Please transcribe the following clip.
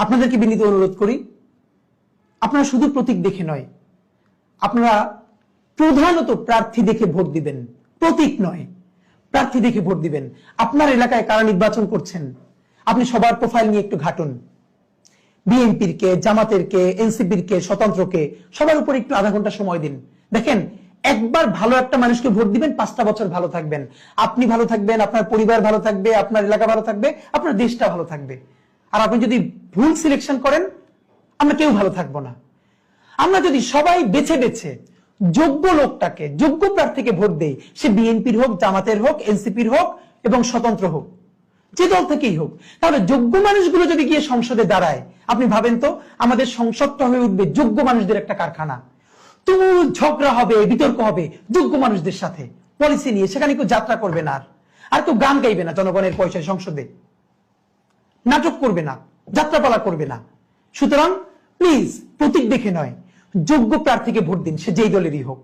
আপনাদেরকে বিনীত অনুরোধ করি, আপনারা শুধু প্রতীক দেখে নয়, আপনারা প্রধানত প্রার্থী দেখে ভোট দিবেন, প্রতীক নয়, প্রার্থী দেখে ভোট দিবেন। আপনার এলাকায় কারা নির্বাচন করছেন আপনি সবার প্রোফাইল নিয়ে একটু ঘাটুন। বিএনপির কে, জামাতের কে, এনসিপির কে, স্বতন্ত্রকে, সবার উপর একটু আধা ঘন্টা সময় দিন। দেখেন, একবার ভালো একটা মানুষকে ভোট দিবেন, 5টা বছর ভালো থাকবেন, আপনি ভালো থাকবেন, আপনার পরিবার ভালো থাকবে, আপনার এলাকা ভালো থাকবে, আপনার দেশটা ভালো থাকবে। আর আপনি যদি ভুল সিলেকশন করেন, আমরা কেউ ভালো থাকবো না। আমরা যদি সবাই বেছে বেছে যোগ্য লোকটাকে, যোগ্য প্রার্থীকে ভোট দেই, সে বিএনপির হোক, জামাতের হোক, এনসিপির হোক এবং স্বতন্ত্র হোক, যে দল থেকেই হোক, তাহলে যোগ্য মানুষগুলো যদি গিয়ে সংসদে দাঁড়ায়, আপনি ভাবেন তো আমাদের সংসদটা হয়ে উঠবে যোগ্য মানুষদের একটা কারখানা। তুমুল ঝগড়া হবে, বিতর্ক হবে যোগ্য মানুষদের সাথে পলিসি নিয়ে। সেখানে কেউ যাত্রা করবে না, আর কেউ গান গাইবে না জনগণের পয়সায়, সংসদে নাটক করবে না, যাত্রাপালা করবে না। সুতরাং প্লিজ প্রতীক দেখে নয়, যোগ্য প্রার্থীকে ভোট দিন, সে যেই দলেরই হোক।